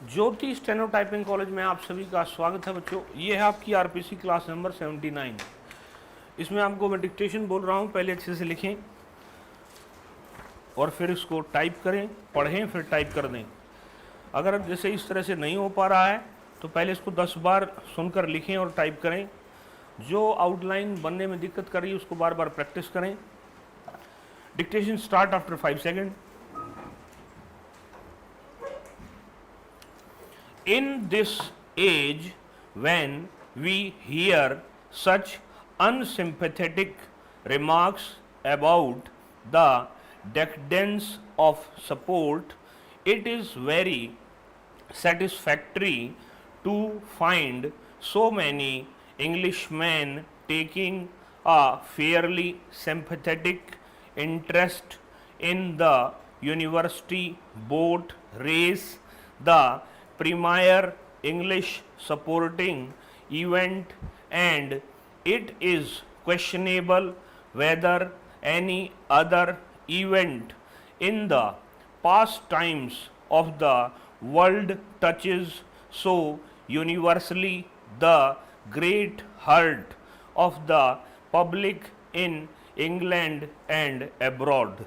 ज्योति steno typing college में आप सभी का स्वागत है बच्चों। ये है आपकी आरपीसी क्लास नंबर 79। इसमें आपको मैं डिक्टेशन बोल रहा हूँ, पहले अच्छे से लिखें और फिर इसको टाइप करें, पढ़ें, फिर टाइप कर दें। अगर जैसे इस तरह से नहीं हो पा रहा है तो पहले इसको 10 बार सुनकर लिखें और टाइप करें। जो आउटलाइन बनने में दिक्कत कर रही है उसको बार बार प्रैक्टिस करें। Dictation start after 5 second. In this age, when we hear such unsympathetic remarks about the decadence of sport, it is very satisfactory to find so many Englishmen taking a fairly sympathetic interest in the university boat race, the premier English supporting event, and it is questionable whether any other event in the pastimes of the world touches so universally the great heart of the public in England and abroad.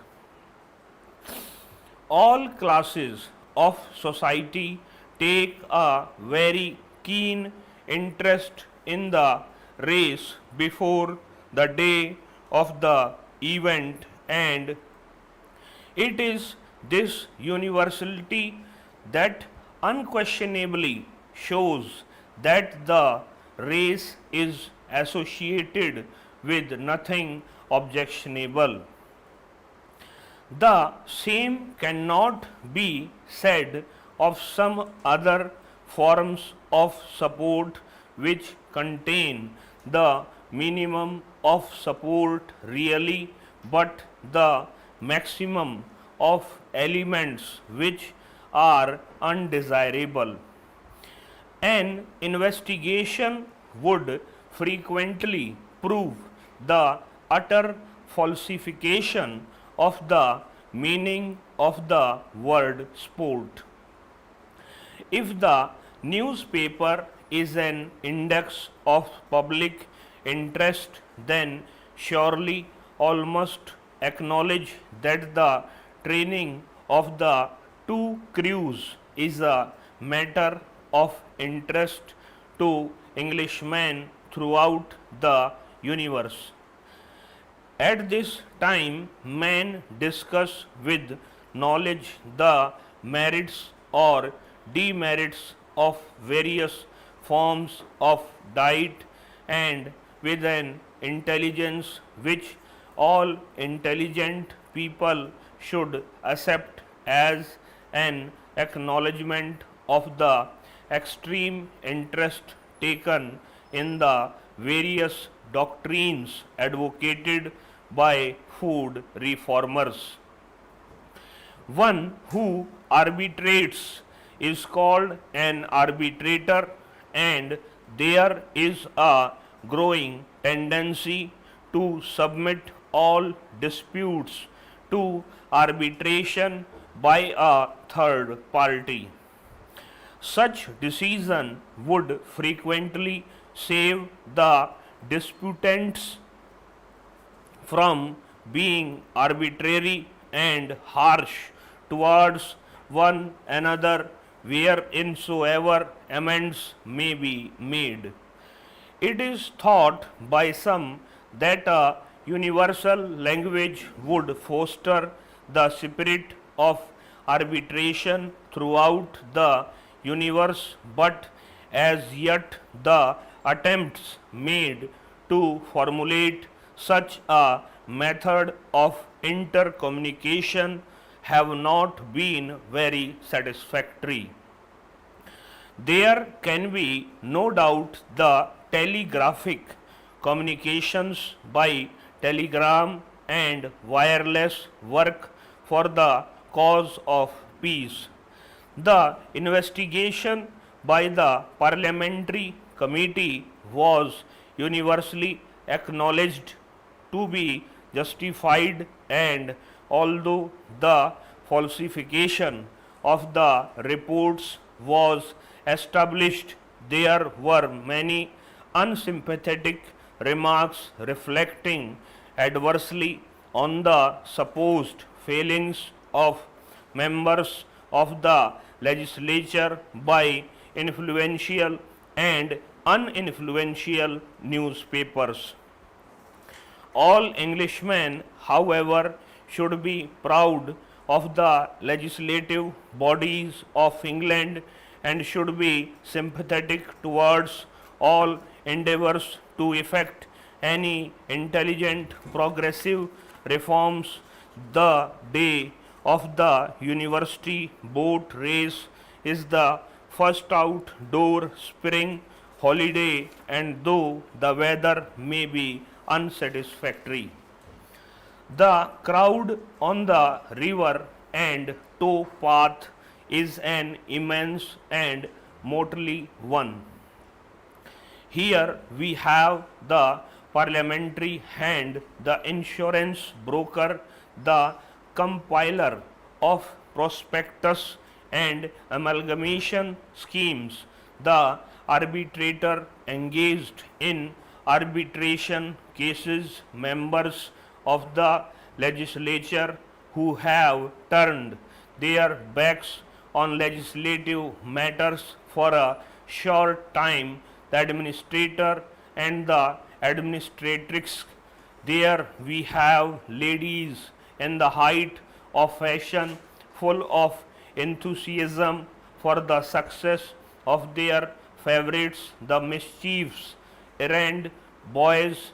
All classes of society take a very keen interest in the race before the day of the event, and it is this universality that unquestionably shows that the race is associated with nothing objectionable. The same cannot be said of some other forms of support which contain the minimum of support really, but the maximum of elements which are undesirable. An investigation would frequently prove the utter falsification of the meaning of the word sport. If the newspaper is an index of public interest, then surely all must acknowledge that the training of the two crews is a matter of interest to Englishmen throughout the universe. At this time, men discuss with knowledge the merits or demerits of various forms of diet, and with an intelligence which all intelligent people should accept as an acknowledgement of the extreme interest taken in the various doctrines advocated by food reformers. One who arbitrates is called an arbitrator, and there is a growing tendency to submit all disputes to arbitration by a third party. Such decision would frequently save the disputants from being arbitrary and harsh towards one another whereinsoever amends may be made. It is thought by some that a universal language would foster the spirit of arbitration throughout the universe, but as yet the attempts made to formulate such a method of intercommunication have not been very satisfactory. There can be no doubt the telegraphic communications by telegram and wireless work for the cause of peace. The investigation by the parliamentary committee was universally acknowledged to be justified, and although the falsification of the reports was established, there were many unsympathetic remarks reflecting adversely on the supposed failings of members of the legislature by influential and uninfluential newspapers. All Englishmen, however, should be proud of the legislative bodies of England and should be sympathetic towards all endeavours to effect any intelligent progressive reforms. The day of the university boat race is the first outdoor spring holiday, and though the weather may be unsatisfactory, the crowd on the river and tow path is an immense and motley one. Here we have the parliamentary hand, the insurance broker, the compiler of prospectus and amalgamation schemes, the arbitrator engaged in arbitration cases, members of the legislature who have turned their backs on legislative matters for a short time, the administrator and the administratrix. There we have ladies in the height of fashion, full of enthusiasm for the success of their favorites, the mischiefs errand boys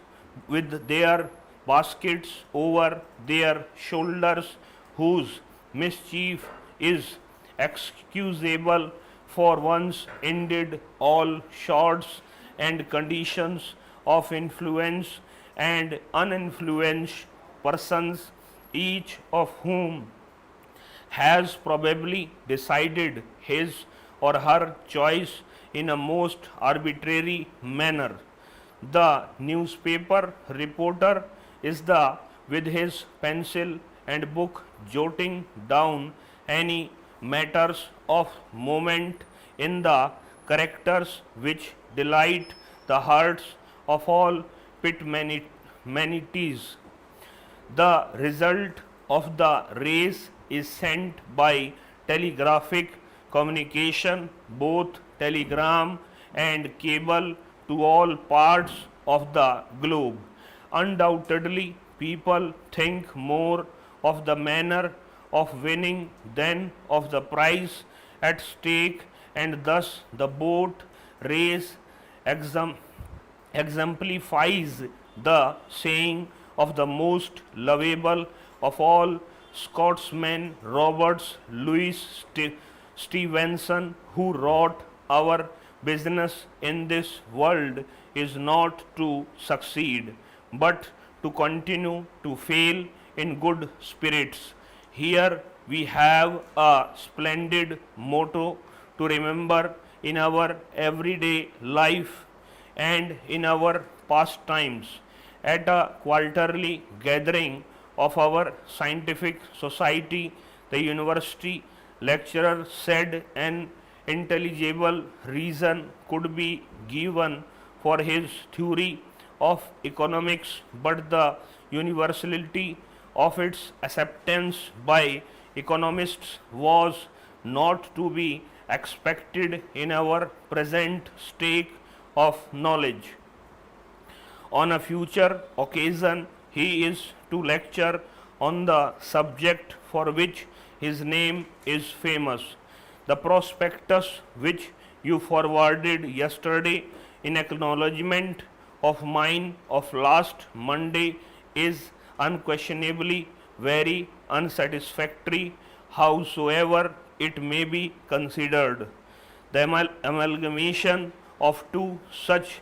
with their baskets over their shoulders, whose mischief is excusable, for once indeed all sorts and conditions of influence and uninfluenced persons, each of whom has probably decided his or her choice in a most arbitrary manner. The newspaper reporter is the with his pencil and book jotting down any matters of moment in the characters which delight the hearts of all Pitmanites. The result of the race is sent by telegraphic communication, both telegram and cable, to all parts of the globe. Undoubtedly, people think more of the manner of winning than of the prize at stake, and thus the boat race exemplifies the saying of the most lovable of all Scotsmen, Robert Louis Stevenson, who wrote, "Our business in this world is not to succeed, but to continue to fail in good spirits." Here we have a splendid motto to remember in our everyday life and in our pastimes. At a quarterly gathering of our scientific society, the university lecturer said an intelligible reason could be given for his theory of economics, but the universality of its acceptance by economists was not to be expected in our present state of knowledge. On a future occasion, he is to lecture on the subject for which his name is famous. The prospectus which you forwarded yesterday in acknowledgement of mine of last Monday is unquestionably very unsatisfactory, howsoever it may be considered. The amalgamation of two such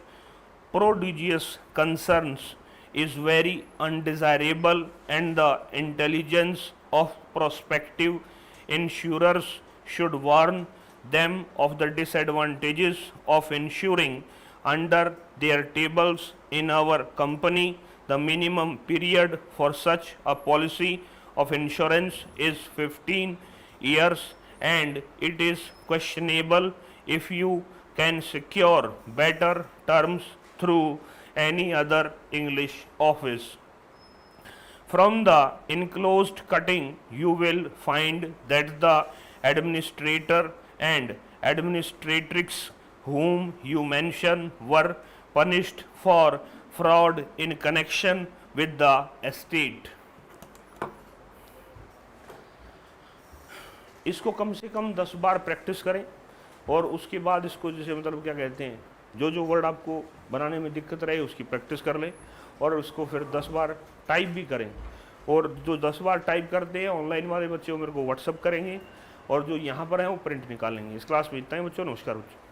prodigious concerns is very undesirable, and the intelligence of prospective insurers should warn them of the disadvantages of insuring under their tables in our company. The minimum period for such a policy of insurance is 15 years, and it is questionable if you can secure better terms through any other English office. From the enclosed cutting, you will find that the administrator and administratrix whom you mention were punished for fraud in connection with the estate. इसको कम से कम 10 बार practice करें और उसके बाद इसको जैसे मतलब क्या कहते हैं, जो जो वर्ड आपको बनाने में दिक्कत रहे उसकी प्रैक्टिस कर लें और उसको फिर 10 बार टाइप भी करें। और जो 10 बार टाइप करते हैं ऑनलाइन वाले बच्चे वो मेरे को व्हाट्सअप करेंगे और जो यहाँ पर हैं वो प्रिंट निकालेंगे। इस क्लास में इतना ही बच्चों, नमस्कार बच्चों।